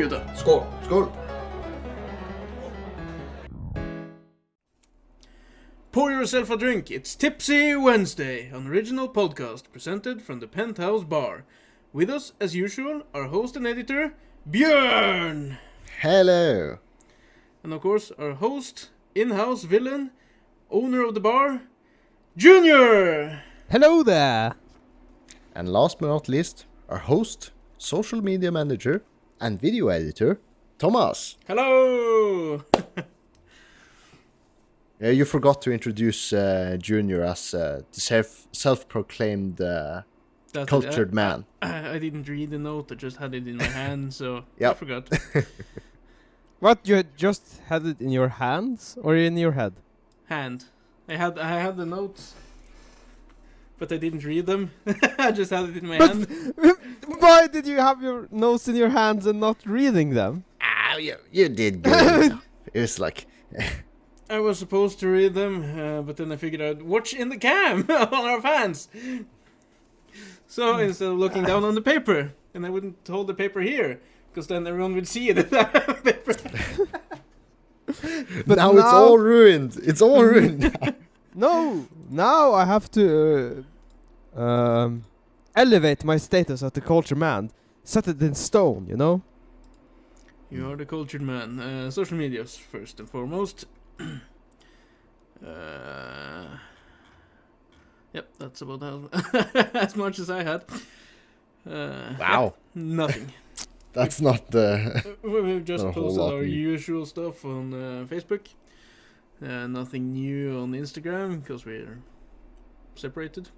gutta! Skål! Skål! Pour yourself a drink. It's Tipsy Wednesday, an original podcast presented from the Penthouse Bar. With us, as usual, our host and editor, Bjørn! Hello! And of course, our host, in-house villain, owner of the bar, Junior! Hello there! And last but not least, our host, social media manager, and video editor, Thomas. Hello! You forgot to introduce Junior as the self-proclaimed cultured man. I didn't read the note, I just had it in my hand, so Yep. I forgot. What, you just had it in your hands or in your head? Hand. I had the notes, but I didn't read them. I just had it in my hand. Why did you have your notes in your hands and not reading them? Ah, you did good. It was like... I was supposed to read them, but then I figured out, watch in the cam on our fans. So instead of looking down on the paper, and I wouldn't hold the paper here, because then everyone would see it. Paper. But now it's all ruined. It's all ruined. No, now I have to elevate my status as the culture man. Set it in stone, you know? You are the cultured man. Social medias, first and foremost. Yep, that's about as much as I had. Wow. Yep, nothing. That's not the... We've just Not a whole posted lot our new. usual stuff on Facebook. Nothing new on Instagram, because we're separated.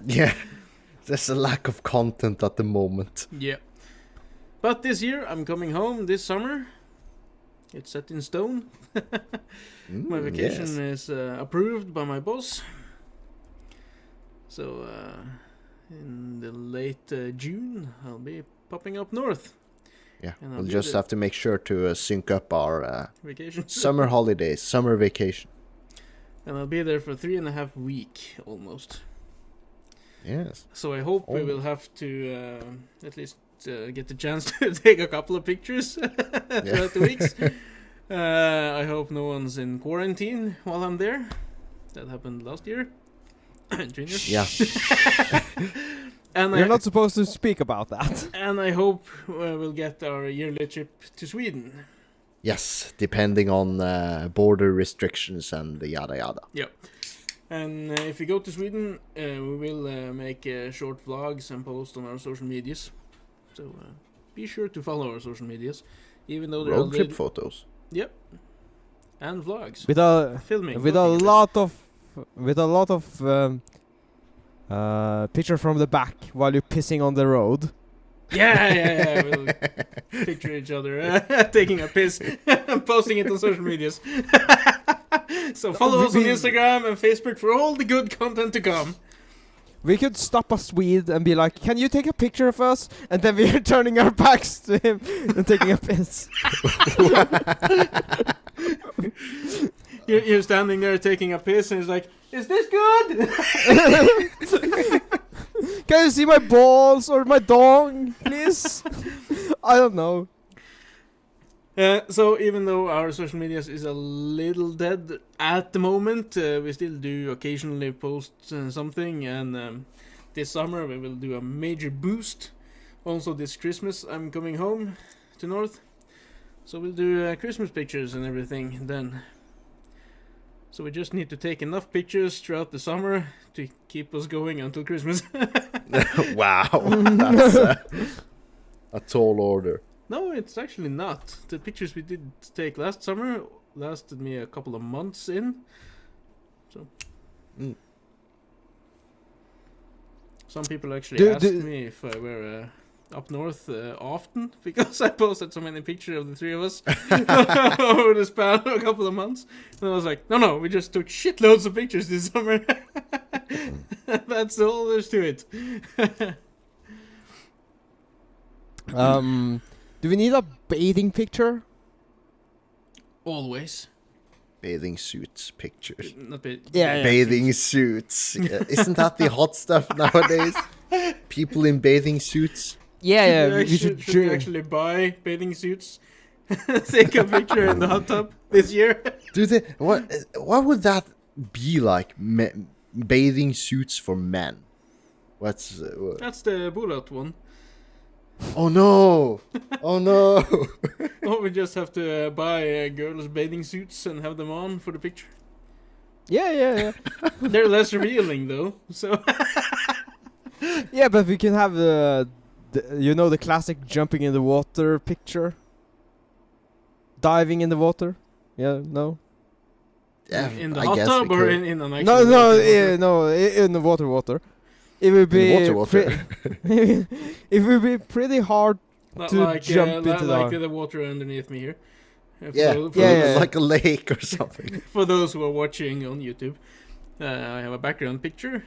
Yeah. There's a lack of content at the moment. Yeah. But this year, I'm coming home this summer. It's set in stone. My vacation is approved by my boss. So, in the late June, I'll be popping up north. Yeah, And I'll we'll be just there. have to make sure to sync up our Vacation. summer holidays, summer vacation. And I'll be there for 3.5 weeks, almost. Yes. So I hope we will have to at least get the chance to take a couple of pictures throughout the weeks. I hope no one's in quarantine while I'm there. That happened last year. Junior. Yeah. And You're not supposed to speak about that. And I hope we'll get our yearly trip to Sweden. Yes, depending on border restrictions and the yada yada. Yep. And if we go to Sweden, we will make short vlogs and post on our social medias. So be sure to follow our social medias, even though they're Road trip photos. Yep. And vlogs. With a Filming. with a looking at lot of picture from the back while you're pissing on the road. it. Yeah. We'll picture each other taking a piss and posting it on social medias. So follow us on Instagram and Facebook for all the good content to come. We could stop a Swede and be like, "Can you take a picture of us?" And then we're turning our backs to him and taking a piss. You're standing there taking a piss and he's like, "Is this good?" Can you see my balls or my dong, please? I don't know. So even though our social media is a little dead at the moment, we still do occasionally post something, and this summer we will do a major boost. Also this Christmas I'm coming home to North, so we'll do Christmas pictures and everything then. So we just need to take enough pictures throughout the summer to keep us going until Christmas. Wow, that's a tall order. No, it's actually not. The pictures we did take last summer lasted me a couple of months in. So. Some people actually asked me if I were up north often, because I posted so many pictures of the three of us over the span of a couple of months. And I was like, no, we just took shitloads of pictures this summer. That's all there's to it. Do we need a bathing picture? Always. Bathing suits pictures. Not Yeah. Bathing suits. Isn't that the hot stuff nowadays? People in bathing suits. Yeah, Should we actually buy bathing suits? Take a picture in the hot tub this year. Do they? What would that be like? Bathing suits for men. What's? That's the bullet one. Oh no! Oh no! Or we just have to buy girls' bathing suits and have them on for the picture. Yeah. They're less revealing though, so. Yeah, but we can have the the classic jumping in the water picture. Diving in the water. Yeah, no. Yeah, In the I hot guess tub we or could. in an actual No, in the water. It would be Water. it would be pretty hard Not to like, jump into like the the water underneath me here. Yeah, Yeah. like a lake or something. For those who are watching on YouTube, I have a background picture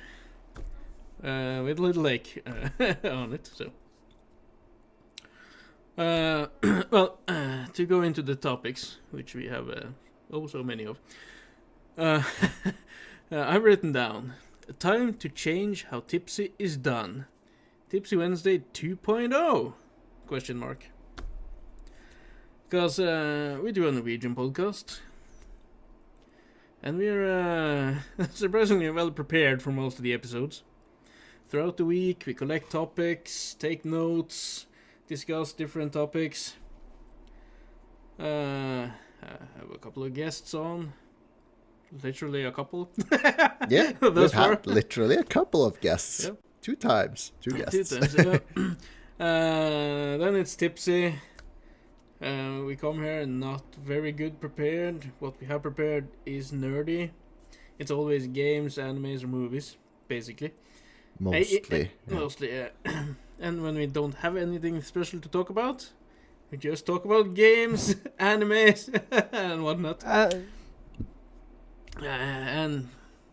with a little lake on it. So, well, to go into the topics, which we have so many of, I've written down time to change how Tipsy is done. Tipsy Wednesday 2.0? Question mark. Because we do a Norwegian podcast. And we're surprisingly well prepared for most of the episodes. Throughout the week, we collect topics, take notes, discuss different topics. I have a couple of guests on. Literally a couple. Yeah, we've had literally a couple of guests. Yep. 2 times. 2 guests. 2 times, yeah. Then it's Tipsy. We come here not very good prepared. What we have prepared is nerdy. It's always games, animes, or movies, basically. Mostly. Mostly, yeah. And when we don't have anything special to talk about, we just talk about games, animes, and whatnot. And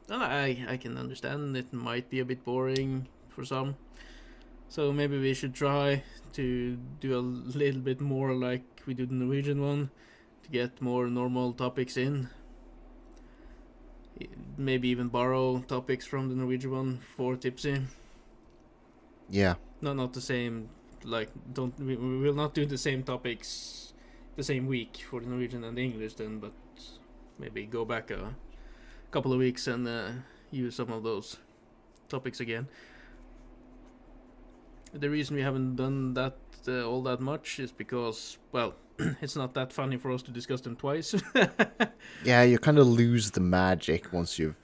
I can understand it might be a bit boring for some. So maybe we should try to do a little bit more like we do the Norwegian one, to get more normal topics in. Maybe even borrow topics from the Norwegian one for Tipsy. Yeah. Not the same. Like we will not do the same topics the same week for the Norwegian and the English then, but maybe go back a couple of weeks and use some of those topics again. The reason we haven't done that all that much is because, well, it's not that funny for us to discuss them twice. Yeah, you kind of lose the magic once you've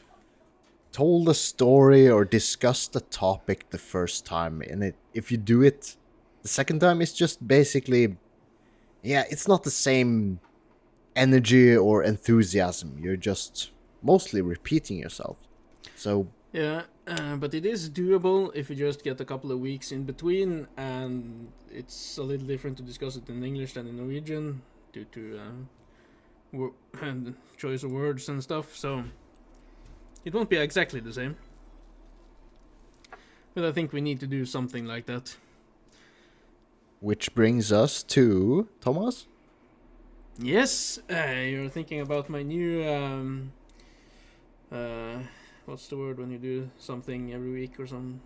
told a story or discussed a topic the first time. And if you do it the second time, it's just basically, yeah, it's not the same energy or enthusiasm. You're just mostly repeating yourself. So yeah, but it is doable if you just get a couple of weeks in between, and it's a little different to discuss it in English than in Norwegian due to choice of words and stuff, so it won't be exactly the same. But I think we need to do something like that. which brings us to Thomas. Yes, you're thinking about my new what's the word when you do something every week or something?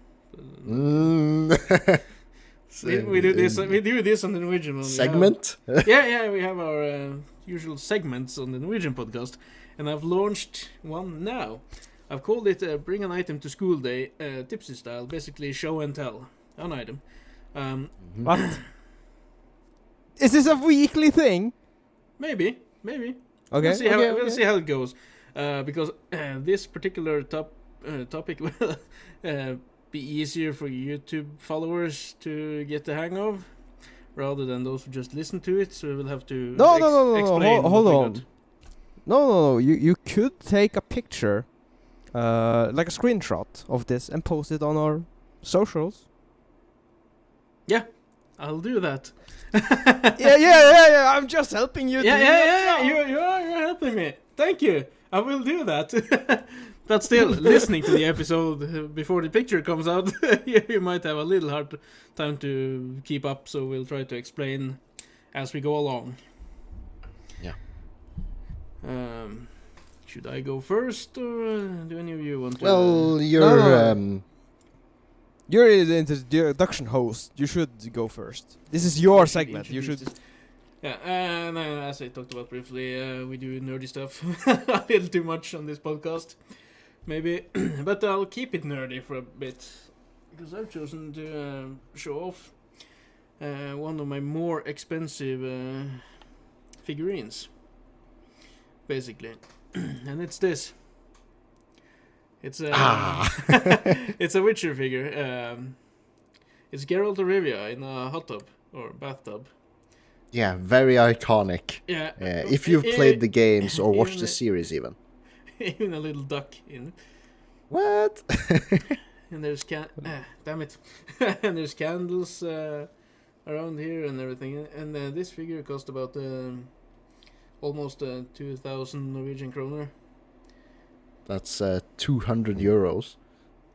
We do this. We do this on the Norwegian one. Segment. Yeah. We have our usual segments on the Norwegian podcast, and I've launched one now. I've called it "Bring an Item to School Day," Tipsy style, basically show and tell an item. What? Is this a weekly thing? Maybe. Okay. We'll see how it goes. Because this particular topic will be easier for YouTube followers to get the hang of, rather than those who just listen to it. So we will have to explain. Hold on. No. You could take a picture, like a screenshot of this, and post it on our socials. Yeah, I'll do that. yeah. I'm just helping you. Yeah. You're helping me. Thank you. I will do that. But still, listening to the episode before the picture comes out, you might have a little hard time to keep up. So we'll try to explain as we go along. Yeah. Should I go first, or do any of you want to? Well, You're the introduction host. You should go first. This is your I should segment. You introduce should. this. Yeah, and as I talked about briefly, we do nerdy stuff a little too much on this podcast, maybe, but I'll keep it nerdy for a bit because I've chosen to show off one of my more expensive figurines, basically, and it's this. It's a it's a Witcher figure. It's Geralt of Rivia in a hot tub or bathtub. Yeah, very iconic. Yeah. If you've played the games or watched the series even. Even a little duck in it. What? And there's damn it. And there's candles around here and everything. And this figure cost about almost 2,000 Norwegian kroner. That's 200 euros.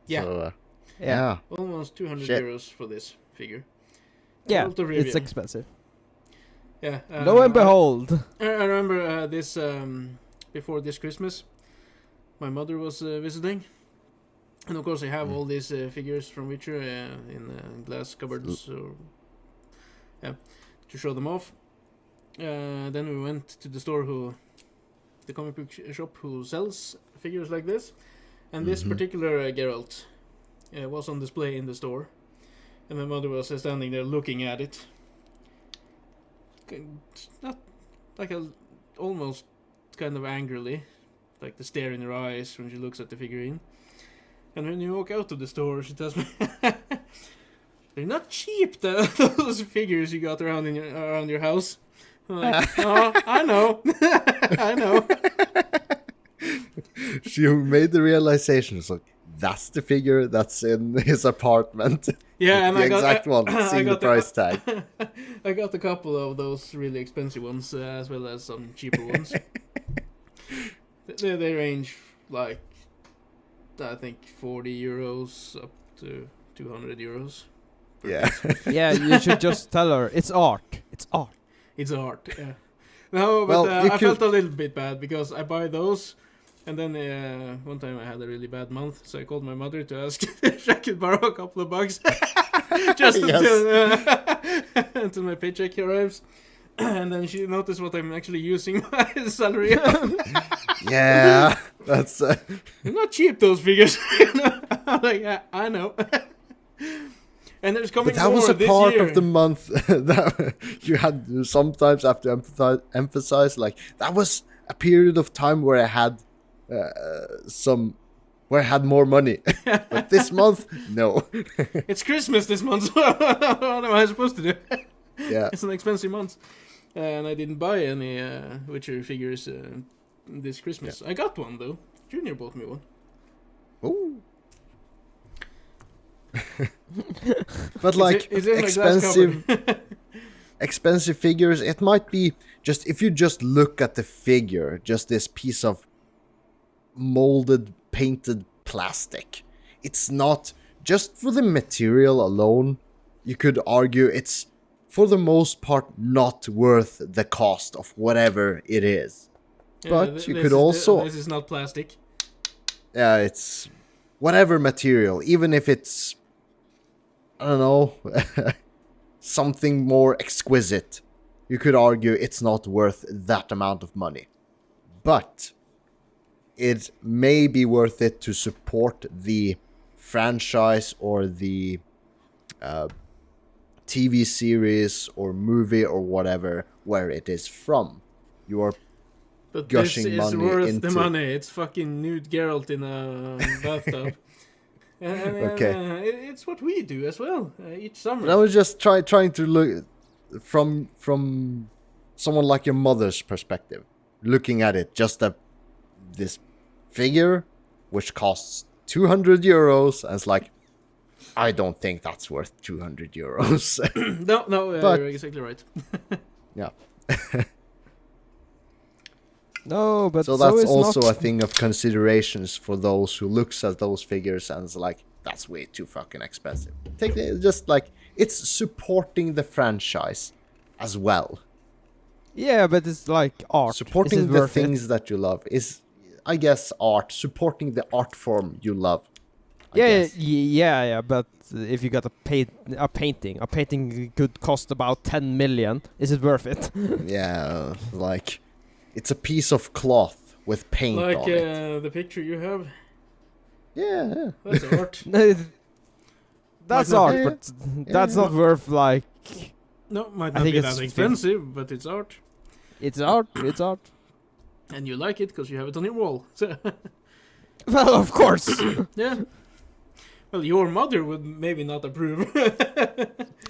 Yeah. So, yeah. Almost 200 Shit. euros for this figure. Yeah, Geralt of it's Rivia. expensive. Yeah. Lo and behold. I remember this before this Christmas. My mother was visiting. And of course I have all these figures from Witcher in glass cupboards to show them off. Then we went to the store the comic book shop who sells figures like this. And this particular Geralt was on display in the store. And my mother was standing there looking at it. Not like almost kind of angrily, like the stare in her eyes when she looks at the figurine. And when you walk out of the store, she tells me, "They're not cheap, those figures you got around around your house." I'm like, "Oh, I know, I know." She made the realization. It's like, that's the figure that's in his apartment. Yeah, and the I got exact one. Seeing the price tag. I got a couple of those really expensive ones, as well as some cheaper ones. They range like, I think, 40 euros up to 200 euros. Yeah. Yeah, you should just tell her it's art. It's art. It's art, yeah. No, but Well, I felt a little bit bad because I buy those, and then one time I had a really bad month, so I called my mother to ask if I could borrow a couple of bucks just until my paycheck arrives. And then she noticed what I'm actually using my salary on. Yeah, that's. They're not cheap, those figures. I'm like, yeah, I know. And there's coming But that more was a this part year. of the month that you had to sometimes have to emphasize. Like, that was a period of time where I had where I had more money. But this month, no. It's Christmas this month, so what am I supposed to do? Yeah. It's an expensive month. And I didn't buy any Witcher figures this Christmas. I got one, though. Junior bought me one. Ooh. But like It's in my glass expensive cupboard. expensive figures, it might be just if you just look at the figure, just this piece of molded painted plastic. It's not just for the material alone. You could argue it's for the most part not worth the cost of whatever it is. But you could also This is not plastic. yeah, it's whatever material, even if it's I don't know, something more exquisite. You could argue it's not worth that amount of money. But it may be worth it to support the franchise or the TV series or movie or whatever where it is from. You are But gushing this is money worth into- the money. It's fucking nude Geralt in a bathtub. And, Okay. It's what we do as well each summer. But I was just trying to look from someone like your mother's perspective, looking at it, just this figure which costs 200 euros, and it's like, I don't think that's worth 200 euros. No, But- you're exactly right. Yeah. No, but So that's it's also not. a thing of considerations for those who looks at those figures and is like, that's way too fucking expensive. Take it just like it's supporting the franchise as well. Yeah, but it's like art. Is Supporting it the worth it? things that you love is, I guess, art. Supporting the art form you love. I guess. Yeah. But if you got a painting could cost about 10 million. Is it worth it? Yeah, like it's a piece of cloth with paint Like on it. the picture you have. Yeah. That's art. That's not- art, Yeah. but that's Yeah. not worth like. No, might I not think be it's that expensive, but it's art. It's art. It's art. And you like it because you have it on your wall. So, Well, of course. yeah. Well, your mother would maybe not approve.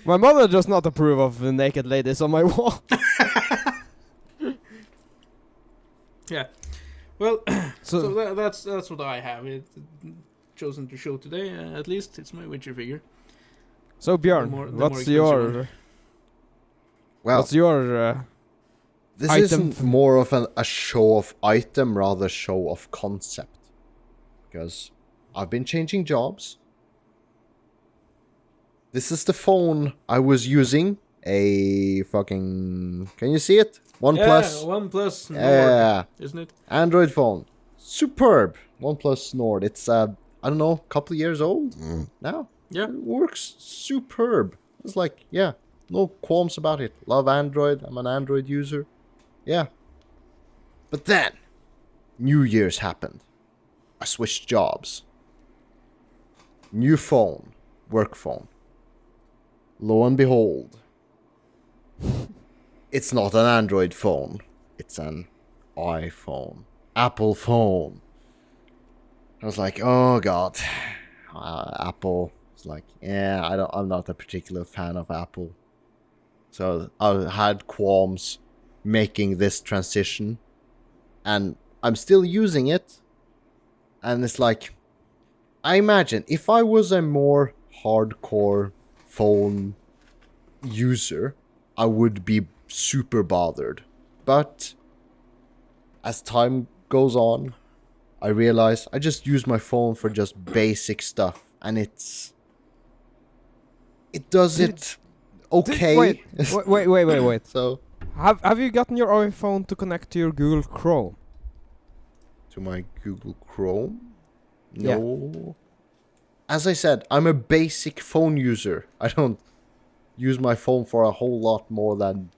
My mother does not approve of the naked ladies on my wall. Yeah. Well, so So, that's what I have chosen to show today. At least it's my Witcher figure. so Bjørn, the more what's expensive your one. Well, what's your this item? isn't more of a show of item, rather show of concept. Because I've been changing jobs. This is the phone I was using. A fucking... Can you see it? OnePlus. Yeah, OnePlus Nord, Yeah. isn't it? Android phone. Superb. OnePlus Nord. It's, I don't know, a couple of years old now. Yeah. It works superb. It's like, yeah, no qualms about it. Love Android. I'm an Android user. Yeah. But then, New Year's happened. I switched jobs. New phone. Work phone. Lo and behold, it's not an Android phone. It's an iPhone. Apple phone. I was like, oh god. Apple. It's like, yeah, I'm not a particular fan of Apple. So I had qualms making this transition. And I'm still using it. And it's like, I imagine if I was a more hardcore phone user, I would be super bothered. But as time goes on, I realize I just use my phone for just basic stuff, and it does it okay. Wait. So Have you gotten your iPhone to connect to your Google Chrome? to my Google Chrome, Yeah. no. As I said, I'm a basic phone user. I don't use my phone for a whole lot more than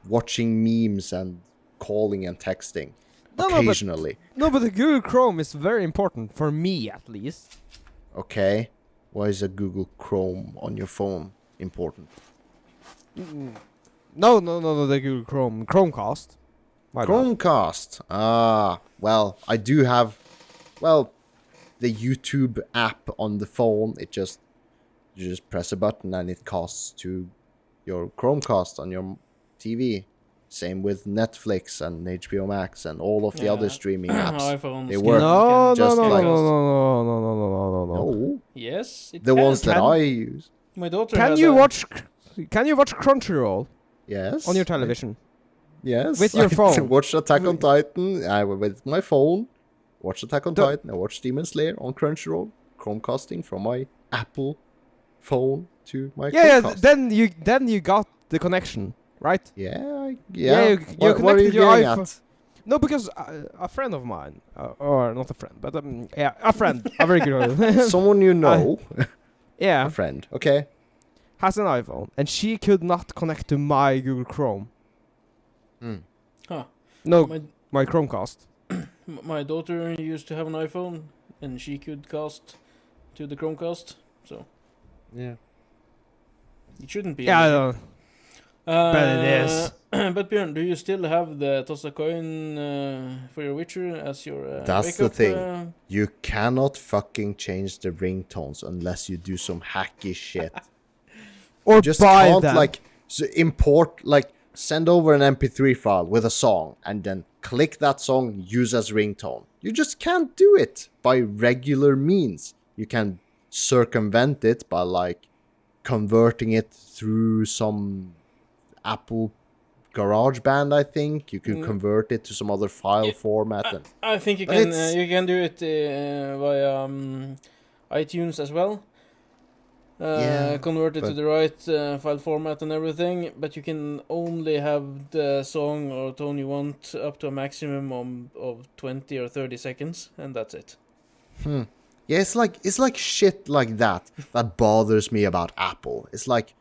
watching memes and calling and texting occasionally. No, but the Google Chrome is very important for me, at least. Okay, why is a Google Chrome on your phone important? No, the Google Chromecast. My bad. Chromecast. Well, I do have, the YouTube app on the phone. You just press a button and it casts to your Chromecast on your TV. Same with Netflix and HBO Max and all of the other streaming apps. iPhones. They work No, just like no. Yes, it the can. ones that I use. My daughter. Can had you a- watch Crunchyroll Yes. on your television? Yes. with your I phone? watch Attack on Titan. With my phone. Watch Attack on The- Titan. I watch Demon Slayer on Crunchyroll. Chromecasting from my Apple phone to my Yeah, Chromecast. then you got the connection, right? Yeah. you What are connected you your getting iPhone. at? No, because a friend of mine, or not a friend, but a friend, a very good one. Someone you know, Yeah, a friend. Okay. has an iPhone, and she could not connect to my Google Chrome. Huh. No, My, my Chromecast. my daughter used to have an iPhone, and she could cast to the Chromecast, so Yeah. it shouldn't be. Yeah, I an know. issue. But it is. But Bjørn, do you still have the toss a coin for your Witcher as your That's the wake-up, thing. You cannot fucking change the ringtones unless you do some hacky shit. Or You just buy can't them. send over an MP3 file with a song and then click that song, use as ringtone. You just can't do it by regular means. You can circumvent it by converting it through some Apple GarageBand, I think. You could convert it to some other file format. And I think you But can it's- you can do it via iTunes as well. Yeah, Convert it to but- the right file format and everything, but you can only have the song or tone you want up to a maximum of 20 or 30 seconds, and that's it. Yeah, it's like shit like that bothers me about Apple. It's like,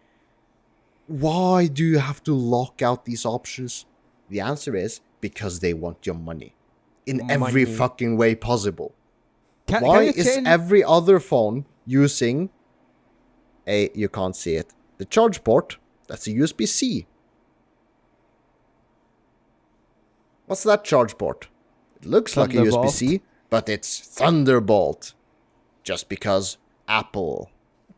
why do you have to lock out these options? The answer is because they want your money in every Money. fucking way possible. Can Why you is change? every other phone using you can't see it, the charge port? That's a USB-C. What's that charge port? It looks like a Thunderbolt. USB-C, but it's Thunderbolt. Just because Apple.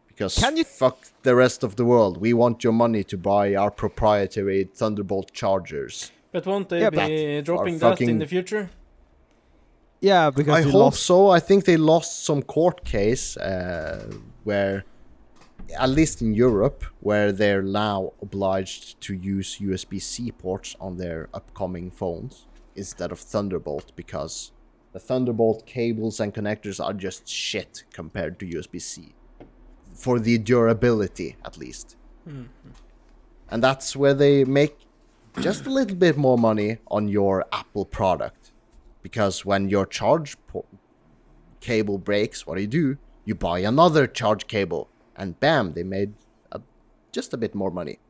Because Can you- fuck the rest of the world. We want your money to buy our proprietary Thunderbolt chargers. But won't they Yeah, be but dropping our that fucking- in the future? Yeah, because I they hope lost. so. I think they lost some court case where, at least in Europe, where they're now obliged to use USB-C ports on their upcoming phones instead of Thunderbolt, because the Thunderbolt cables and connectors are just shit compared to USB-C. For the durability, at least. And that's where they make just a little bit more money on your Apple product. Because when your charge cable breaks, what do? You buy another charge cable. And bam, they made just a bit more money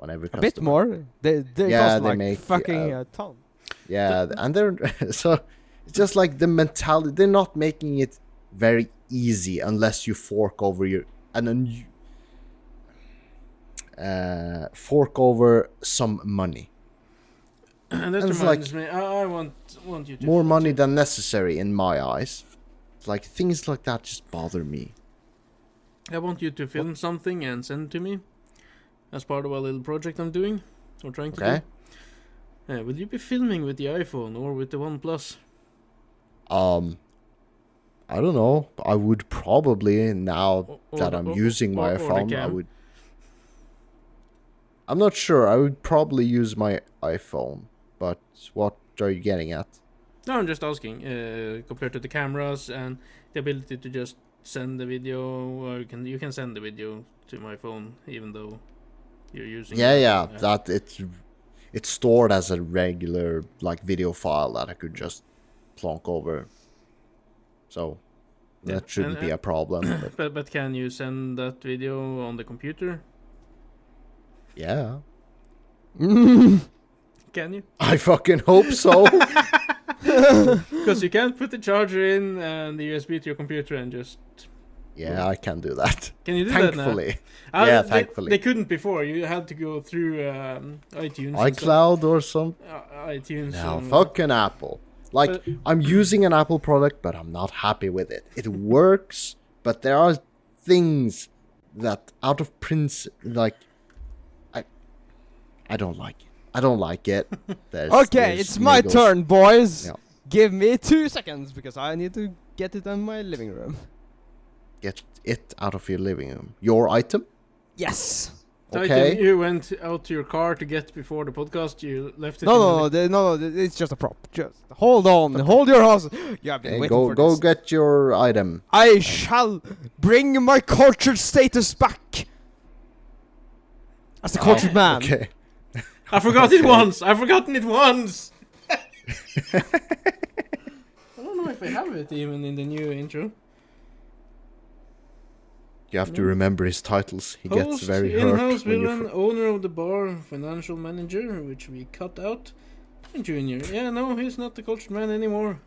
on every A customer. bit more. They Yeah, cost they like make, fucking a ton. Yeah, and they're so it's just like the mentality. They're not making it very easy unless you fork over some money. And that And it's reminds me, I want you to... More money than necessary in my eyes. Like, things like that just bother me. I want you to film something and send to me as part of a little project I'm doing or trying to Okay. do. Will you be filming with the iPhone or with the OnePlus? I don't know. I would probably, now Or that the- I'm or- using my or the phone, I cam. would... I'm not sure. I would probably use my iPhone. But what are you getting at? No, I'm just asking. Compared to the cameras and the ability to just send the video, or you can send the video to my phone even though you're using. Yeah, that it's stored as a regular like video file that I could just plonk over. So Yeah, that shouldn't and- be a problem. But But can you send that video on the computer? yeah, Can you? I fucking hope so. Because you can't put the charger in and the USB to your computer and just. Yeah, I can do that. Can you do that now? Thankfully. Yeah, thankfully. They couldn't before. You had to go through iTunes. and stuff. iCloud or some. iTunes. No, and- fucking Apple. Like, But- I'm using an Apple product, but I'm not happy with it. It works, but there are things that, out of principle, like, I don't like it. I don't like it. Okay, it's my turn, boys. Yeah. Give me 2 seconds because I need to get it in my living room. Get it out of your living room. Your item? Yes. Titan, Okay. you went out to your car to get before the podcast. You left it. No, it's just a prop. Just hold on, hold your horses. You have been Okay, waiting for go this. get your item. I shall bring my cultured status back. As a cultured man. Okay. I forgot it once. I've forgotten it once. I don't know if I have it even in the new intro. You have to remember his titles. He gets Host, very hurt in-house when you villain, owner of the bar, financial manager, which we cut out, and junior. Yeah, no, he's not the cultured man anymore.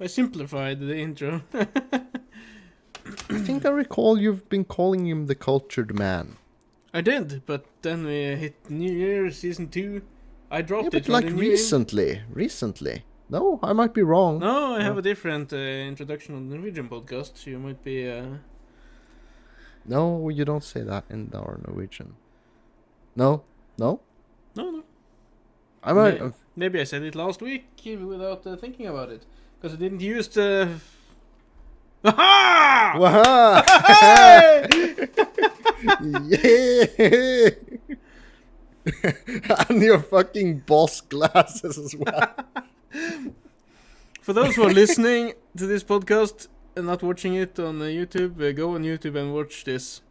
I simplified the intro. I think I recall you've been calling him the cultured man. I did, but then we hit New Year season 2. I dropped Yeah, it but from like the new recently. No, I might be wrong. No, I have a different introduction on the Norwegian podcast. You might be. No, you don't say that in our Norwegian. No. No. I might. Maybe I said it last week without thinking about it. Because I didn't use the. Aha! Waha! Yeah! And your fucking boss glasses as well. For those who are listening to this podcast and not watching it on YouTube, go on YouTube and watch this.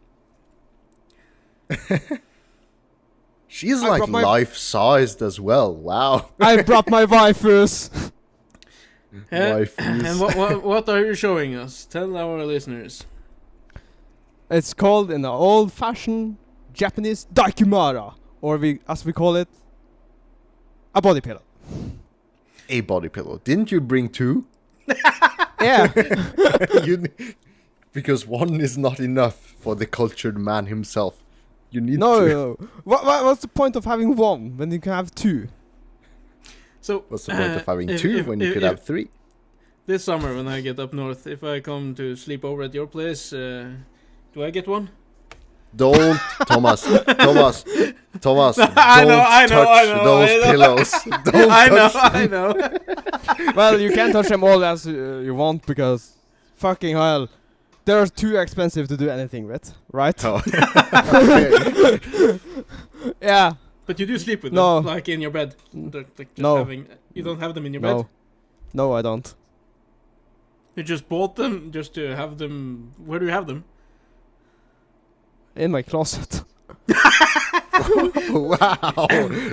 She's I like brought my- life-sized as well. Wow. I brought my waifus. Waifus. And what are you showing us? Tell our listeners. It's called in the old-fashioned Japanese daikimara, or as we call it, a body pillow. A body pillow. Didn't you bring 2? Yeah. Because 1 is not enough for the cultured man himself. You need 2. No. What's the point of having 1 when you can have 2? So What's the point of having 2 when you could have 3? This summer, when I get up north, if I come to sleep over at your place, do I get one? Don't, Thomas. Don't I know, touch those pillows. Don't I know. Well, you can't touch them all as you want because, fucking hell, they're too expensive to do anything with, right? Oh. Yeah. But you do sleep with No. them, like in your bed. Like just No. You don't have them in your bed? No, I don't. You just bought them just to have them. Where do you have them? In my closet. Wow,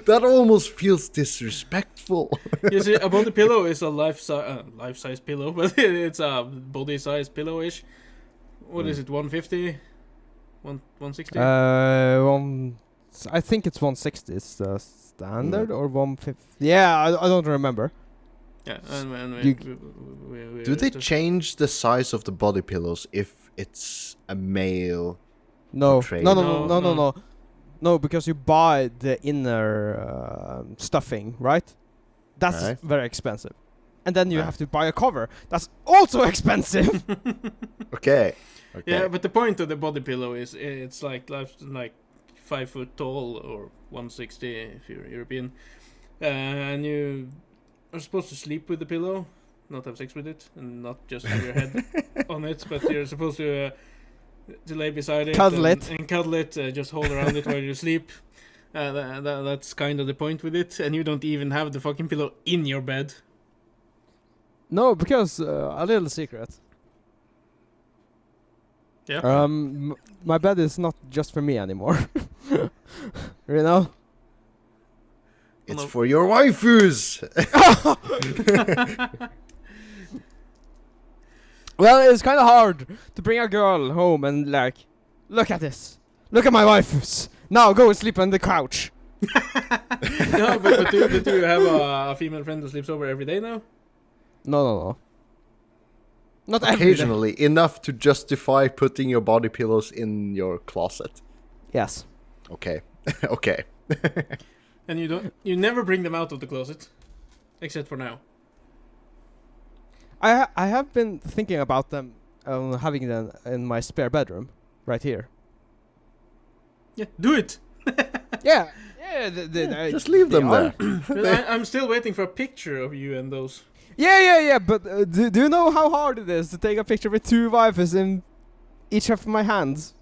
that almost feels disrespectful. You see, a body pillow is a life-size pillow, but it's a body-size pillow-ish. What is it, 150? 160? I think it's 160 is the standard, or 150. Yeah, I don't remember. Yeah, and we Do they change the size of the body pillows if it's a male? No, Portray. no, because you buy the inner stuffing, right? That's Right. very expensive. And then you Right. have to buy a cover. That's also expensive. Okay. Yeah, but the point of the body pillow is it's like 5 foot tall or 160 if you're European, and you are supposed to sleep with the pillow, not have sex with it, and not just have your head on it, but you're supposed to lay beside it, Cuddle and, it. and cuddle it, just hold around it while you sleep. That's kind of the point with it, and you don't even have the fucking pillow in your bed. No, because a little secret. Yeah. My bed is not just for me anymore. You know? It's No. for your waifus. Well, it's kind of hard to bring a girl home and like, look at this. Look at my waifus. Now go and sleep on the couch. No, but do you have a female friend who sleeps over every day now? No. Not every day. Occasionally, enough to justify putting your body pillows in your closet. Yes. Okay. Okay. And you never bring them out of the closet, except for now. I have been thinking about them, having them in my spare bedroom, right here. Yeah, do it. Yeah. Just leave them are. there. I'm still waiting for a picture of you and those. Yeah. But do you know how hard it is to take a picture with 2 waifus in each of my hands?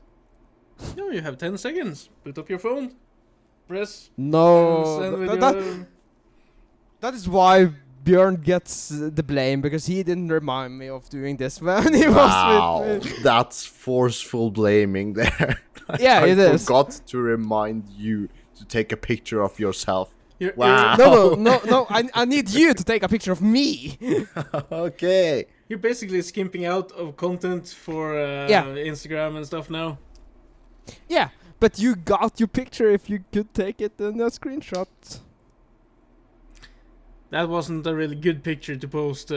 No, you have 10 seconds. Put up your phone. Press. No. Send with That, your- that is why Bjørn gets the blame, because he didn't remind me of doing this when he Wow, was with me. that's forceful blaming there. Yeah, I it is. forgot to remind you to take a picture of yourself. You're- Wow. No, I need you to take a picture of me. Okay. You're basically skimping out of content for Yeah. Instagram and stuff now. Yeah, but you got your picture if you could take it in a screenshot. That wasn't a really good picture to post.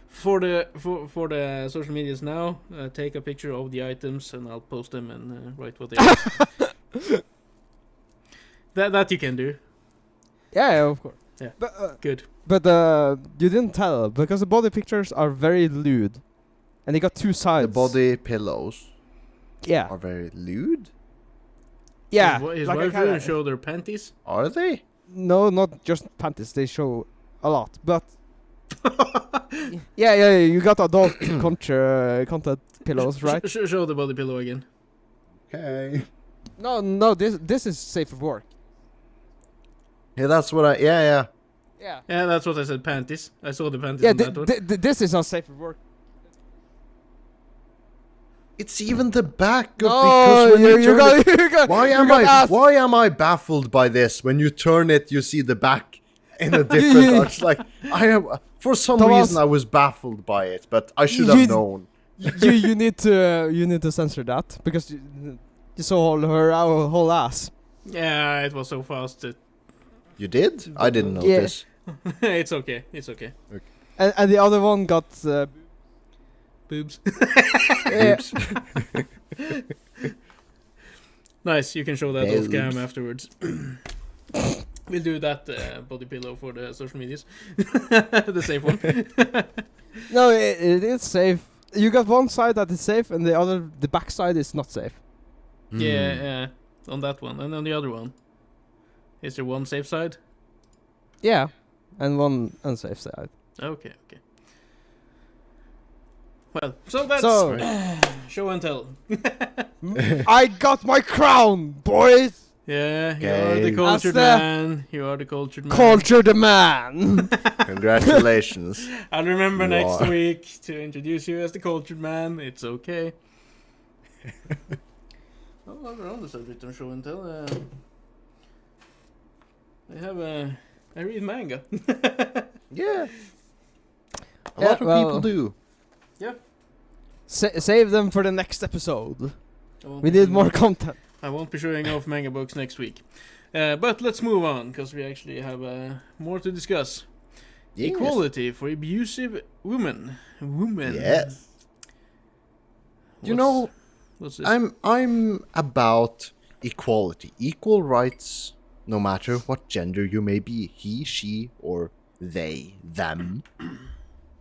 For the social medias now, take a picture of the items and I'll post them and write what they are. that you can do. Yeah, of course. Yeah. But Good. you didn't tell, because the body pictures are very lewd, and they got 2 sides. The body pillows Yeah. are very lewd. Yeah. His like I wife kinda- didn't show their panties. Are they? No, not just panties. They show a lot, but yeah. You got adult content pillows, right? Show the body pillow again. Okay. No. This is safe for work. Yeah, that's what yeah. Yeah. Yeah, that's what I said. Panties. I saw the panties Yeah. on that one. This is not safe for work. It's even the back No, because when you turn it, got. why am I baffled by this? When you turn it, you see the back. in a different art. Like I am, for some Thomas- reason I was baffled by it, but I should have known. you need to censor that because you saw her whole ass. Yeah, it was so fast that You did? I didn't Yeah. notice. it's okay. It's okay. And the other one got Boobs. yeah, Oops. Nice. You can show that off cam Boobs. afterwards. We'll do that body pillow for the social medias. The safe one. no, it is safe. You got one side that is safe, and the back side is not safe. Yeah, on that one. And on the other one. Is there one safe side? Yeah, and one unsafe side. Okay. Well, so that's So show and tell. I got my crown, boys. Yeah, you are the Okay. cultured That's the- man. You are the cultured man. Culture the man. Congratulations. I'll remember You next are. week to introduce you as the cultured man. It's okay. Well, while we're on the subject of show and tell, I read manga. Yeah. A Yeah, lot of well- people do. Save them for the next episode. I won't We be need showing more off- content. I won't be showing off manga books next week. But let's move on, because we actually have more to discuss. Yes. Equality for abusive women. Yes. You know, What's this? I'm about equality, equal rights, no matter what gender you may be, he, she, or they, them.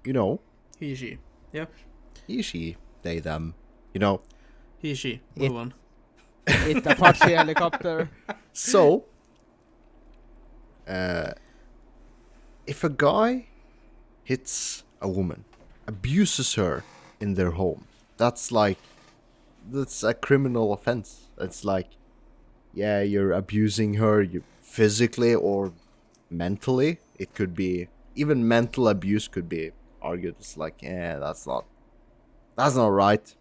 You know, He, she. Yeah. he, she, they, them. You know, He, she. It- Move on. It Apache helicopter. so if a guy hits a woman, abuses her in their home, that's a criminal offense. It's like, yeah, you're abusing her, you physically or mentally. It could be even mental abuse could be argued. It's like, yeah, that's not right.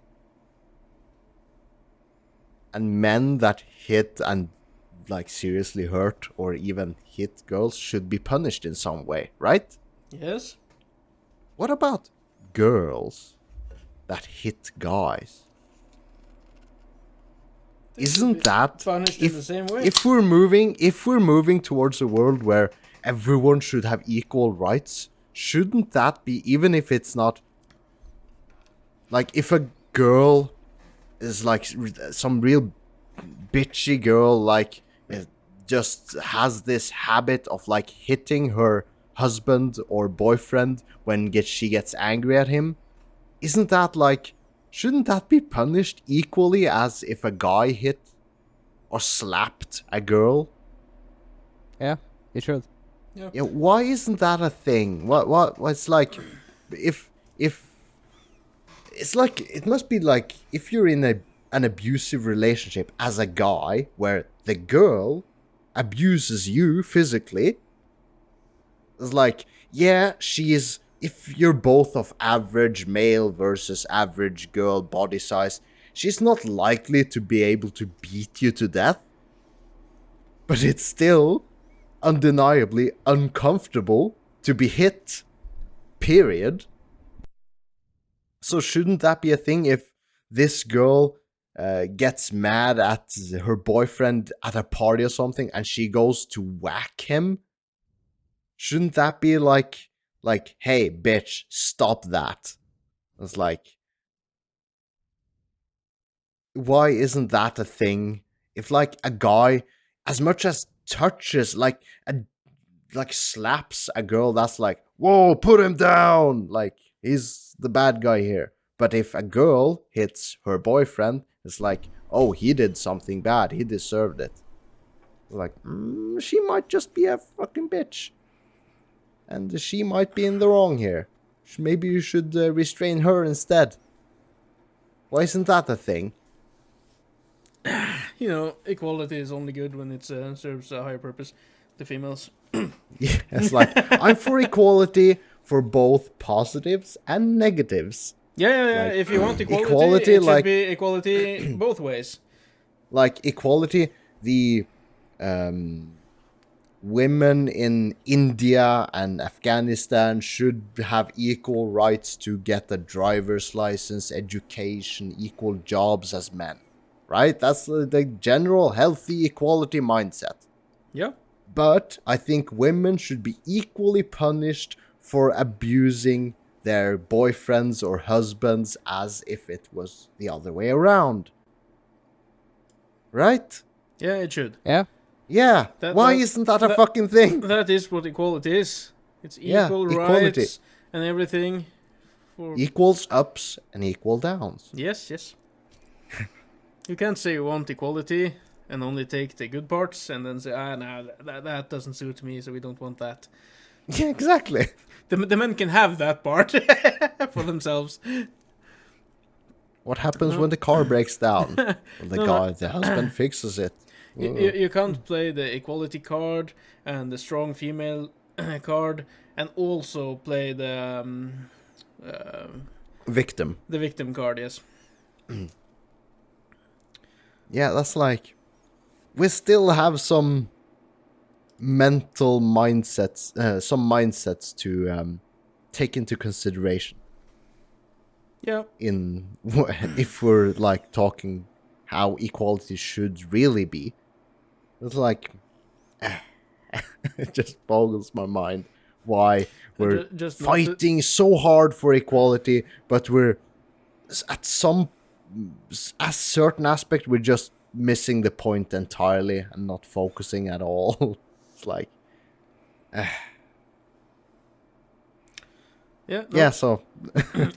And men that hit and like seriously hurt or even hit girls should be punished in some way, right? Yes? What about girls that hit guys? Isn't that Punished in the same way? if we're moving towards a world where everyone should have equal rights, shouldn't that be, even if it's not like, if a girl is like some real bitchy girl, like just has this habit of like hitting her husband or boyfriend when she gets angry at him, isn't that like, shouldn't that be punished equally as if a guy hit or slapped a girl? Yeah, it should. Yeah, why isn't that a thing? What's like, if it's like, it must be like, if you're in an abusive relationship as a guy where the girl abuses you physically, it's like, yeah, if you're both of average male versus average girl body size, she's not likely to be able to beat you to death. But it's still undeniably uncomfortable to be hit. Period. So shouldn't that be a thing if this girl gets mad at her boyfriend at a party or something and she goes to whack him? Shouldn't that be like, hey, bitch, stop that? It's like, why isn't that a thing? If like a guy, as much as touches, like slaps a girl, that's like, whoa, put him down! Like, he's the bad guy here. But if a girl hits her boyfriend, it's like, oh, he did something bad, he deserved it. Like, she might just be a fucking bitch. And she might be in the wrong here. Maybe you should restrain her instead. Why isn't that a thing? You know, equality is only good when it serves a higher purpose. The females. Yeah, it's like, I'm for equality for both positives and negatives. Yeah. Like, If you want equality, equality, it should like- be equality both ways. Like, equality, the women in India and Afghanistan should have equal rights to get a driver's license, education, equal jobs as men. Right? That's the general healthy equality mindset. Yeah. But I think women should be equally punished for abusing their boyfriends or husbands as if it was the other way around. Right? Yeah, it should. Yeah. Yeah. Why isn't that a fucking thing? That is what equality is. It's Yeah, equal equality. rights and everything. For Equals ups and equal downs. Yes. You can't say you want equality and only take the good parts and then say, no, that doesn't suit me, so we don't want that. Yeah, exactly. The men can have that part for themselves. What happens when the car breaks down? Well, the husband fixes it. You can't play the equality card and the strong female card and also play the Victim. the victim card, yes. Yeah, that's like... We still have some mental mindsets, to take into consideration. Yeah. If we're like talking how equality should really be. It's like... it just boggles my mind why we're Just fighting so hard for equality, but we're at a certain aspect we're just missing the point entirely and not focusing at all. It's like Yeah. yeah, so I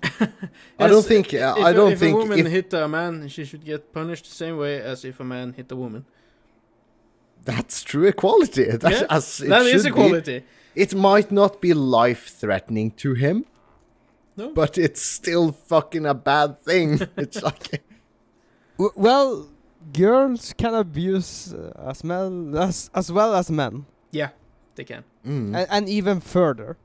Yes, don't think if a woman hit a man, she should get punished the same way as if a man hit a woman. that's true equality. Yeah, As it that is should equality. be. It might not be life-threatening to him, No. but it's still fucking a bad thing. It's like... Well, girls can abuse as well as men, Yeah, they can. and even further.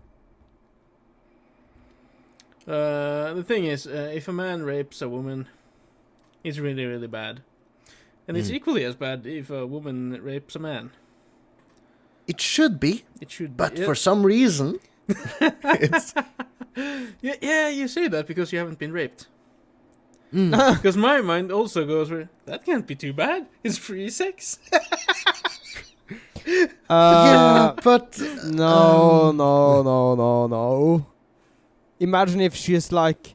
The thing is, if a man rapes a woman, it's really, really bad. And it's equally as bad if a woman rapes a man. It should be, It should be. but for some reason, it's... Yeah, you say that because you haven't been raped. Because my mind also goes, that can't be too bad. It's free sex. yeah, but... No. Imagine if she's like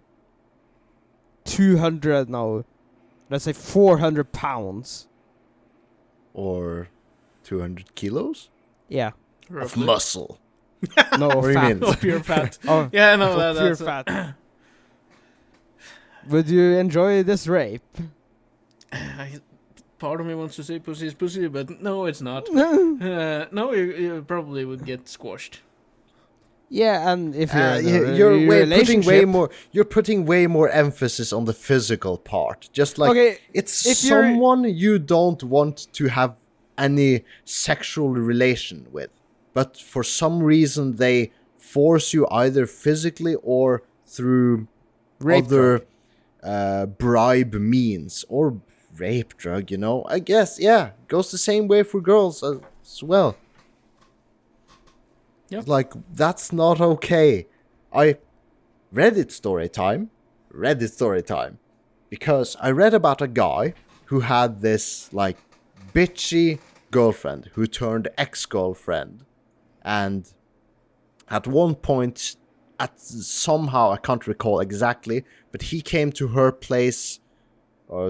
200 now. Let's say 400 pounds. Or 200 kilos? Yeah. Of Roughly. muscle. No, What do you fat. mean? Oh, pure fat. Oh, Yeah, no, of pure that's fat. Would you enjoy this rape? Part of me wants to say pussy is pussy, but no, it's not. No. No, you probably would get squashed. Yeah, and if you're in a You're relationship, putting way more emphasis on the physical part. Just like okay, it's if you're- someone you don't want to have any sexual relation with, but for some reason they force you either physically or through rape other drug. bribe means or rape drug. I guess goes the same way for girls as well. Yep. Like, that's not okay. Reddit story time, because I read about a guy who had this, like, bitchy girlfriend who turned ex-girlfriend, and at one point, somehow, I can't recall exactly, but he came to her place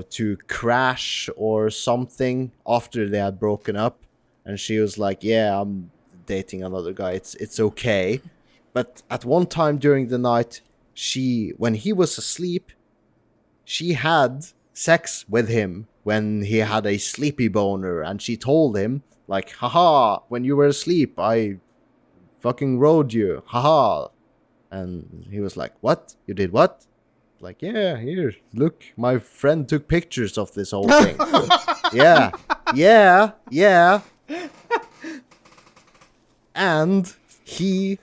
to crash or something after they had broken up, and she was like, yeah, I'm dating another guy, it's okay. But at one time during the night, when he was asleep, she had sex with him when he had a sleepy boner, and she told him, like, haha, when you were asleep, I fucking rode you, haha. And he was like, what? You did what? Like, yeah, here, look, my friend took pictures of this whole thing. yeah. And he,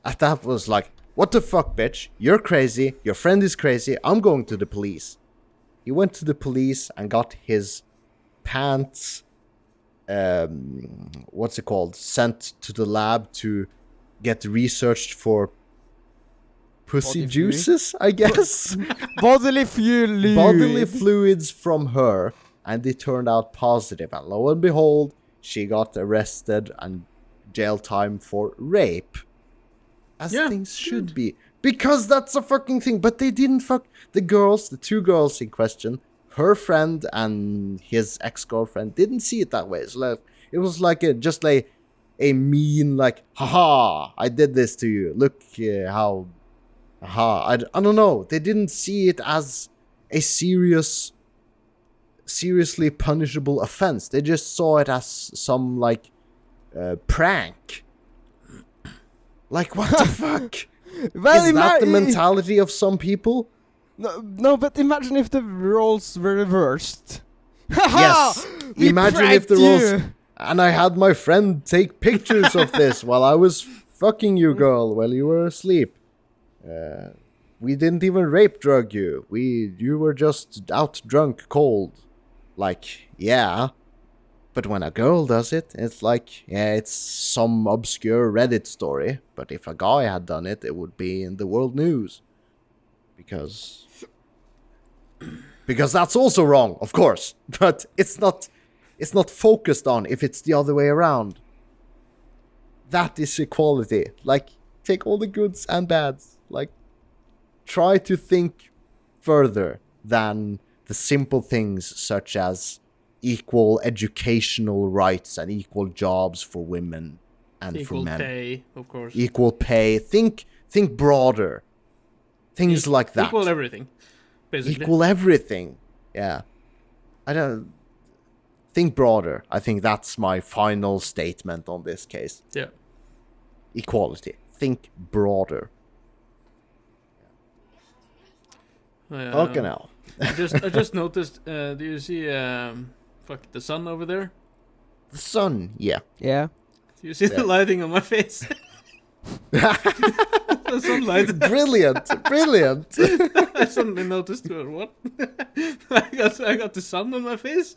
at that, was like, what the fuck, bitch? You're crazy. Your friend is crazy. I'm going to the police. He went to the police and got his pants what's it called? Sent to the lab to get researched for pussy Body fluid? juices, I guess. Bodily fluid. Bodily fluids from her, and they turned out positive. And lo and behold, she got arrested and jail time for rape. As Yeah, things should good. be. Because that's a fucking thing. But they didn't fuck the girls, the two girls in question, her friend and his ex-girlfriend, didn't see it that way. It's like, it was like just like a mean, like, haha, I did this to you. Look how, haha. I don't know. They didn't see it as a seriously punishable offense. They just saw it as some, like, prank. Like, what the fuck? Well, Is that the mentality of some people? No, but imagine if the roles were reversed. Yes. We Imagine if the pranked roles. you. And I had my friend take pictures of this while I was fucking you, girl, while you were asleep. We didn't even rape drug you. You were just out drunk, cold. Like, yeah. But when a girl does it, it's like, yeah, it's some obscure Reddit story. But if a guy had done it, it would be in the world news. Because that's also wrong, of course. But it's not focused on if it's the other way around. That is equality. Like, take all the goods and bads. Like, try to think further than the simple things such as equal educational rights and equal jobs for women and Equal for men. pay, of course. Equal pay. Think broader. Things like that. Equal everything, basically. Equal everything. Yeah. I don't think broader. I think that's my final statement on this case. Yeah. Equality. Think broader. Fucking hell. I just noticed. Do you see the sun over there? The sun, yeah. Yeah. Do you see the lighting on my face? The sunlight. Brilliant. I suddenly noticed. What? I got the sun on my face.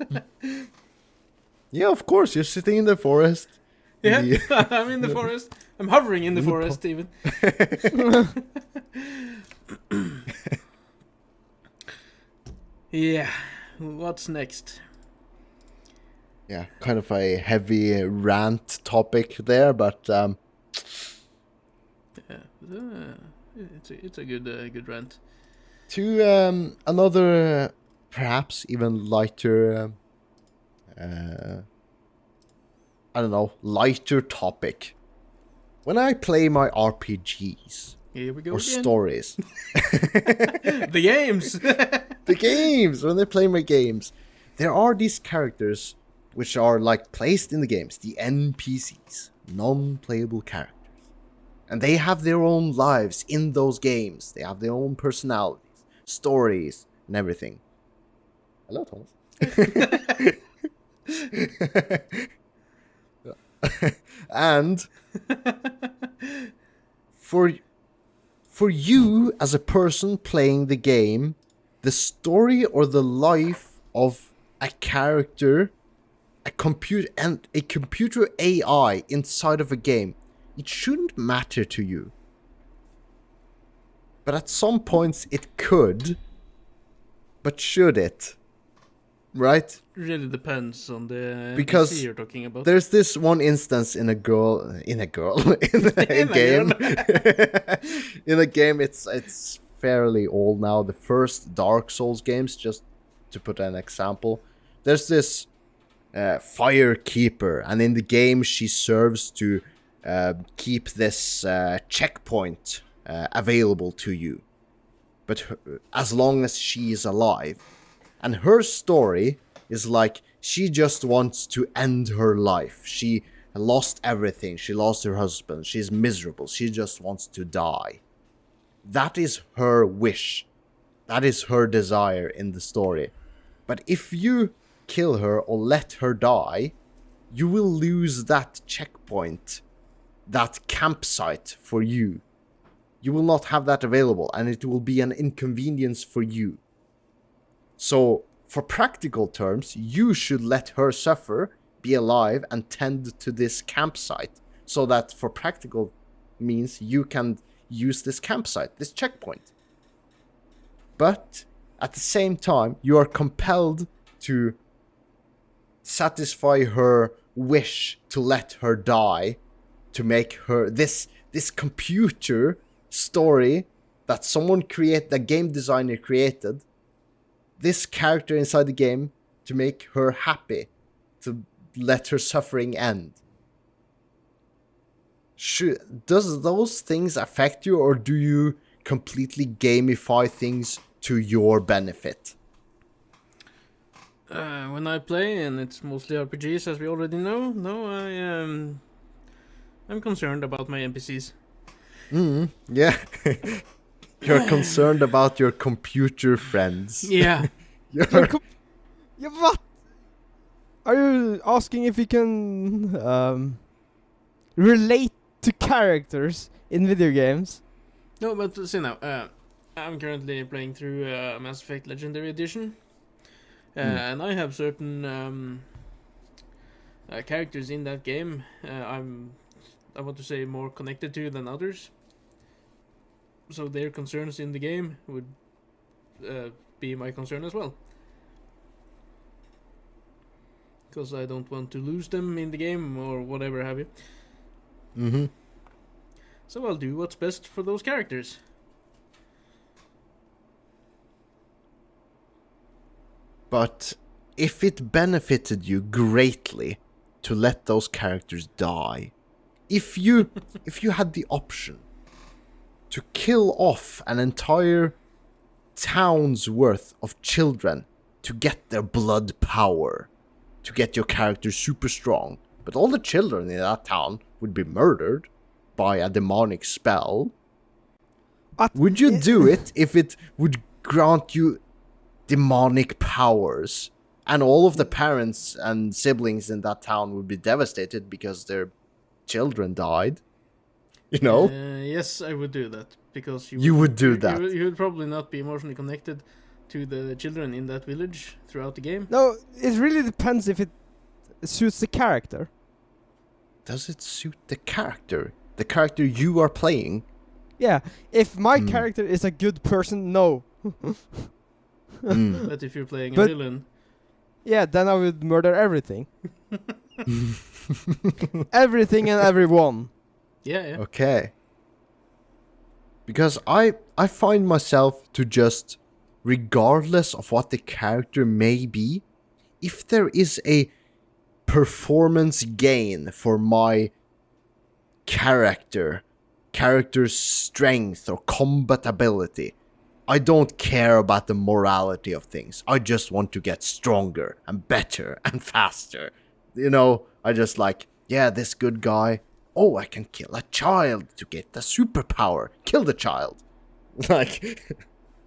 Yeah, of course. You're sitting in the forest. Yeah, I'm in the forest. I'm hovering in the forest, even. Yeah. What's next? Yeah, kind of a heavy rant topic there, but Yeah. It's a good rant. to another perhaps even lighter I don't know, lighter topic. When I play my RPGs Here we go or again. stories, The games. the games, when I play my games, there are these characters which are like placed in the games, the NPCs, non-playable characters. And they have their own lives in those games. They have their own personalities, stories, and everything. Hello, Thomas. And for you as a person playing the game, the story or the life of a character, a computer AI inside of a game, it shouldn't matter to you. But at some points it could. But should it? Right? Really depends on the Because NPC you're talking about. There's this one instance in a game. In a game, it's fairly old now. The first Dark Souls games, just to put an example. There's this firekeeper, and in the game she serves to keep this checkpoint available to you. But as long as she is alive. And her story is like, she just wants to end her life. She lost everything. She lost her husband. She's miserable. She just wants to die. That is her wish. That is her desire in the story. But if you kill her or let her die, you will lose that checkpoint, that campsite for you. You will not have that available, and it will be an inconvenience for you. So, for practical terms, you should let her suffer be alive and tend to this campsite so that for practical means you can use this campsite, this checkpoint. But at the same time, you are compelled to satisfy her wish to let her die, to make her this computer story that the game designer created, this character inside the game, to make her happy, to let her suffering end. Does those things affect you, or do you completely gamify things to your benefit? When I play, and it's mostly RPGs, as we already know, I'm concerned about my NPCs. Yeah. You're concerned about your computer friends. Yeah. Yeah, what? Are you asking if you can relate to characters in video games? No, but see now, I'm currently playing through Mass Effect Legendary Edition, and I have certain characters in that game I want to say more connected to than others. So their concerns in the game would be my concern as well. Because I don't want to lose them in the game or whatever have you. Mm-hmm. So I'll do what's best for those characters. But if it benefited you greatly to let those characters die, if you had the option to kill off an entire town's worth of children to get their blood power, to get your character super strong, but all the children in that town would be murdered by a demonic spell, would you do it if it would grant you demonic powers? And all of the parents and siblings in that town would be devastated because their children died. You know? Yes, I would do that. Because you would do that. You would probably not be emotionally connected to the children in that village throughout the game. No, it really depends if it suits the character. Does it suit the character? The character you are playing? Yeah, if my character is a good person, no. But if you're playing a villain... Yeah, then I would murder everything. Everything and everyone. Yeah. Okay. Because I find myself to just, regardless of what the character may be, if there is a performance gain for my character's strength or combat ability, I don't care about the morality of things. I just want to get stronger and better and faster. You know, I just like, yeah, this good guy. Oh, I can kill a child to get the superpower. Kill the child. Like,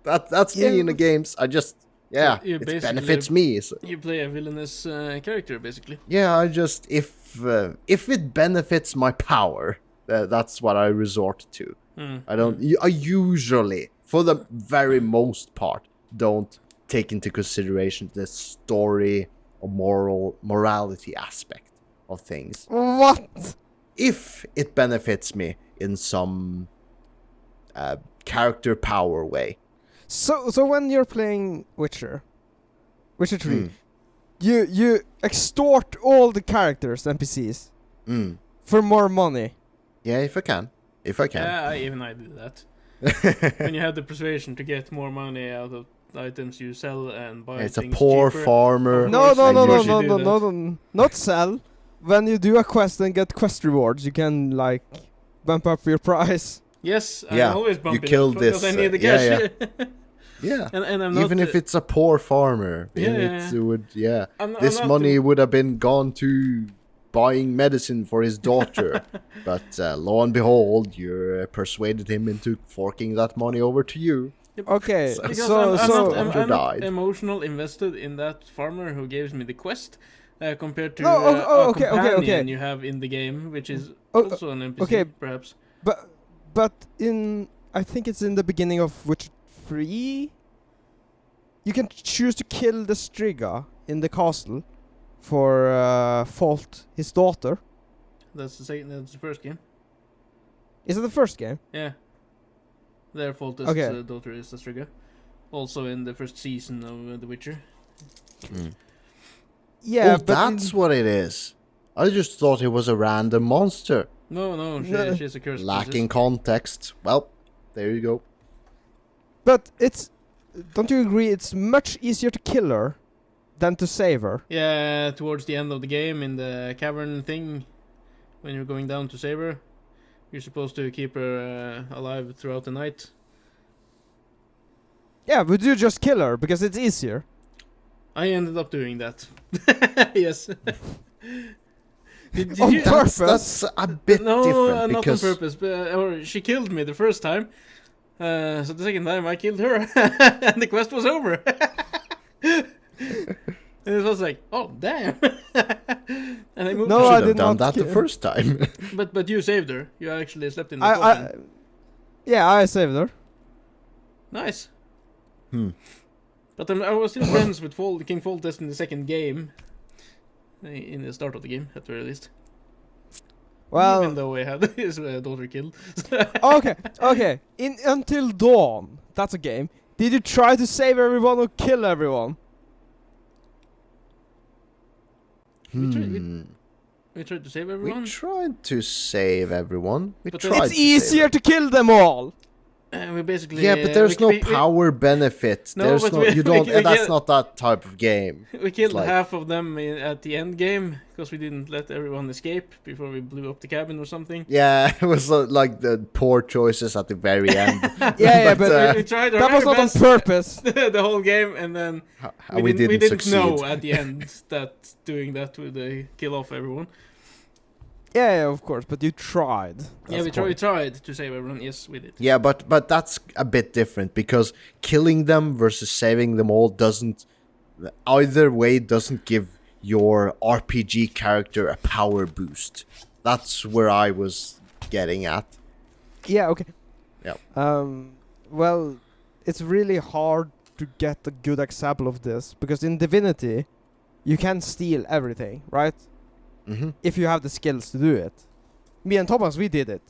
that's me in the games. I just, yeah, so it benefits me. So. You play a villainous character, basically. Yeah, I just, if it benefits my power, that's what I resort to. I usually, for the very most part, don't take into consideration the story or morality aspect of things. What? If it benefits me in some character power way. So when you're playing Witcher 3, you extort all the characters, NPCs, for more money. Yeah, if I can. Yeah, I do that. When you have the persuasion to get more money out of items you sell and buy it's a things poor cheaper. farmer. No, not sell. When you do a quest and get quest rewards, you can like bump up your price. Yes, yeah, I always bump you it killed up this, because I need the cash. Yeah. And I'm not, even if it's a poor farmer, it would this money would have been gone to buying medicine for his daughter. But lo and behold, you persuaded him into forking that money over to you. Okay, so I'm died. not emotional invested in that farmer who gives me the quest compared to a okay. companion you have in the game, which is also an NPC, perhaps. But I think it's in the beginning of Witcher 3, you can choose to kill the Striga in the castle fault his daughter. That's the first game. Is it the first game? Yeah. Their fault is daughter is Astriga. Also in the first season of The Witcher. Yeah, but that's what it is. I just thought it was a random monster. No, she's a cursed Lacking context. Well, there you go. But don't you agree it's much easier to kill her than to save her? Yeah, towards the end of the game in the cavern thing, when you're going down to save her, you're supposed to keep her alive throughout the night. Yeah, but you just kill her because it's easier. I ended up doing that. Yes. Did On you? purpose? That's a bit different. No, not on because purpose. Or she killed me the first time. So the second time I killed her, and the quest was over. And it was like, oh damn! And I moved. No, you I should did have done not that the first time. But you saved her. You actually slept in the coffin. Yeah, I saved her. Nice. But I was still friends with King Foltest in the second game. In the start of the game, at the very least. Well, even though I had his daughter killed. okay. Until Dawn, that's a game. Did you try to save everyone or kill everyone? We tried to save everyone. We tried to save everyone. It's easier to kill them all. We basically but there's no power benefit. No, There's but no. You don't. That's not that type of game. We killed half of them at the end game because we didn't let everyone escape before we blew up the cabin or something. Yeah, it was like the poor choices at the very end. but we tried that was not on purpose. The whole game, and then we didn't succeed. know at the end that doing that would kill off everyone. Yeah, of course, but you tried. We tried to save everyone. Yes, we did. Yeah, but that's a bit different because killing them versus saving them all doesn't either way doesn't give your RPG character a power boost. That's where I was getting at. Yeah, okay. Yeah. Well, it's really hard to get a good example of this because in Divinity you can steal everything, right? If you have the skills to do it. Me and Thomas, we did it.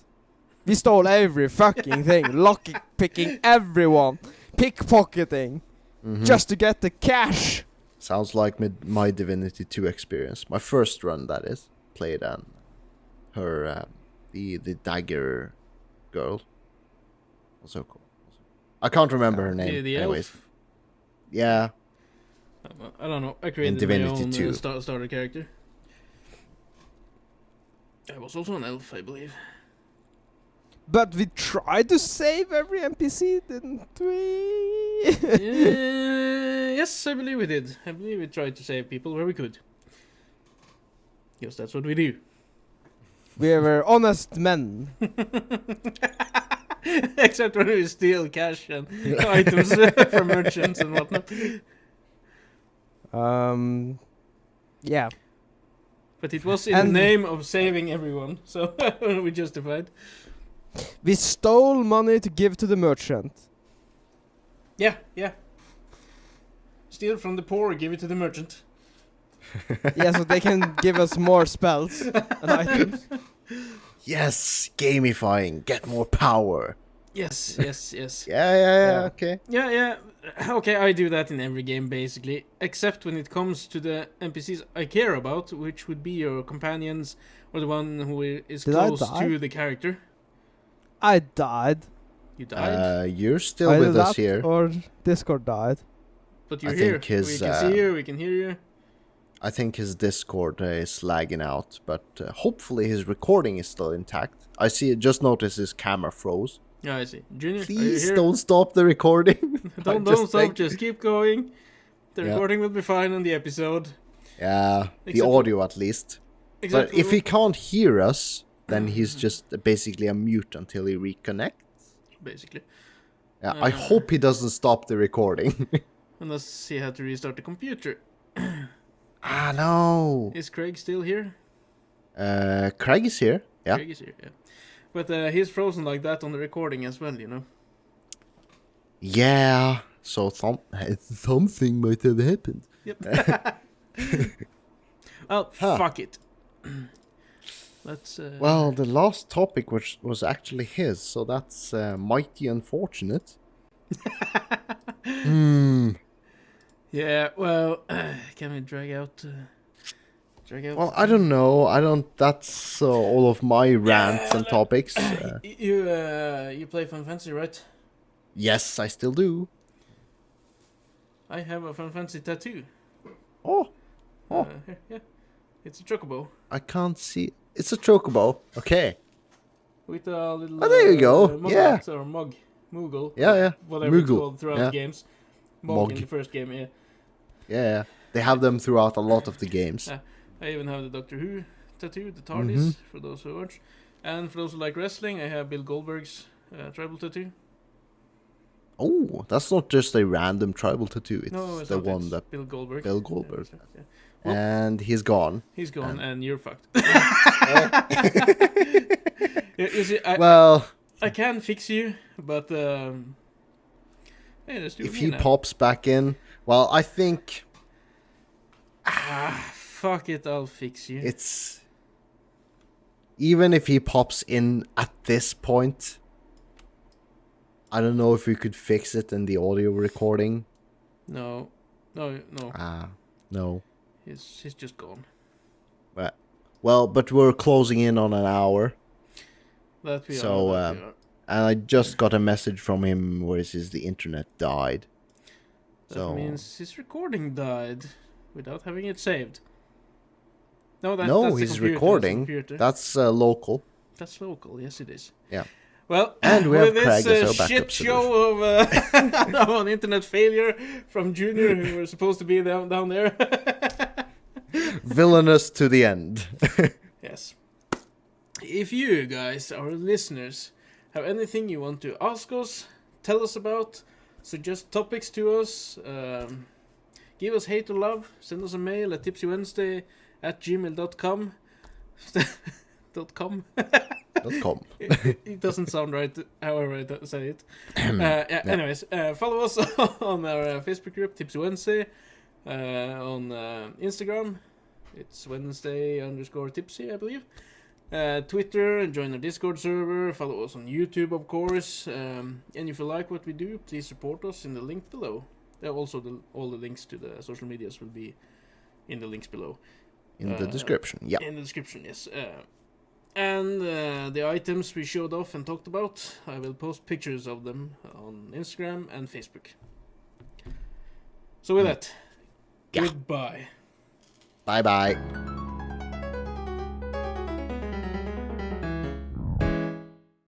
We stole every fucking thing, lock-picking everyone, pickpocketing, just to get the cash. Sounds like my Divinity 2 experience. My first run, that is. Played on her, the dagger girl. Also cool. I can't remember her name. The anyways. elf? Yeah. I don't know. I created Divinity my own 2. Starter character. I was also an elf, I believe. But we tried to save every NPC, didn't we? Yes, I believe we did. I believe we tried to save people where we could. Yes, that's what we do. We were honest men. Except when we steal cash and items from merchants and whatnot. Yeah. But it was in the name of saving everyone, so we justified. We stole money to give to the merchant. Yeah. Steal from the poor, give it to the merchant. Yeah, so they can give us more spells and items. Yes, gamifying, get more power. Yes. Yeah, okay. Yeah. Okay, I do that in every game, basically. Except when it comes to the NPCs I care about, which would be your companions, or the one who is close to the character. I died. You died? You're still with us here. Or Discord died. But you're here. We can see you, we can hear you. I think his Discord is lagging out, but hopefully his recording is still intact. I just noticed his camera froze. Yeah, I see. Junior, please don't stop the recording. don't stop, just keep going. The recording will be fine on the episode. Yeah, the audio at least. But if he can't hear us, then he's just basically a mute until he reconnects. Basically. Yeah, I hope he doesn't stop the recording. Unless he had to restart the computer. No. Is Craig still here? Craig is here. Yeah. Craig is here, yeah. But he's frozen like that on the recording as well, you know. Yeah, so something might have happened. Yep. Well, Huh. fuck it. Let's. Well, the last topic was actually his, so that's mighty unfortunate. Yeah. Well, can we drag out? Well, I don't know. That's all of my rants and topics. You play Final Fantasy, right? Yes, I still do. I have a Final Fantasy tattoo. Oh, Here, yeah. It's a chocobo. I can't see. It's a chocobo. Okay. With a little. Oh, there you go. Yeah. Or Moogle. Yeah. Whatever it's Moogle. called throughout Yeah. the games. Mog in Mog. the first game, yeah. Yeah. They have them throughout a lot of the games. I even have the Doctor Who tattoo, the TARDIS, for those who watch. And for those who like wrestling, I have Bill Goldberg's tribal tattoo. Oh, that's not just a random tribal tattoo. It's No, the not. one It's that Bill Goldberg. Bill Goldberg. Yeah. Well, And he's gone. he's gone, and- and you're fucked. You see, Well, I can fix you, but hey, let's do if me he now. pops back in, well, I think Fuck it, I'll fix you. it's even if he pops in at this point, I don't know if we could fix it in the audio recording. No. No. He's just gone. But we're closing in on an hour, That we So, are. That we are. and I just got a message from him where it says the internet died. That means his recording died without having it saved. No, No, that's the he's computer, recording. That's, the computer. That's local. That's local. Yes, it is. Yeah. Well, And we with have Craig this as our backup shit show of of an internet failure from Junior, who were supposed to be down there. Villainous to the end. Yes. If you guys, our listeners, have anything you want to ask us, tell us about, suggest topics to us, give us hate or love, send us a mail at tipsywednesday@gmail.com. .com. .com. It doesn't sound right, however I say it. Anyways, follow us on our Facebook group, Tipsy Wednesday. On Instagram, it's Wednesday_Tipsy, I believe. Twitter, and join our Discord server. Follow us on YouTube, of course. And if you like what we do, please support us in the link below. Also, all the links to the social medias will be in the links below. In the description, yeah. In the description, yes. And the items we showed off and talked about, I will post pictures of them on Instagram and Facebook. So with that, Yeah. goodbye. Bye-bye.